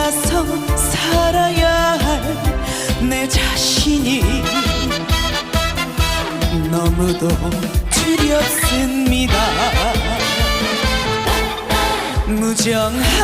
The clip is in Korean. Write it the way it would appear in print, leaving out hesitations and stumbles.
혼자서 살아야 할 내 자신이 너무도 두렵습니다. 무정한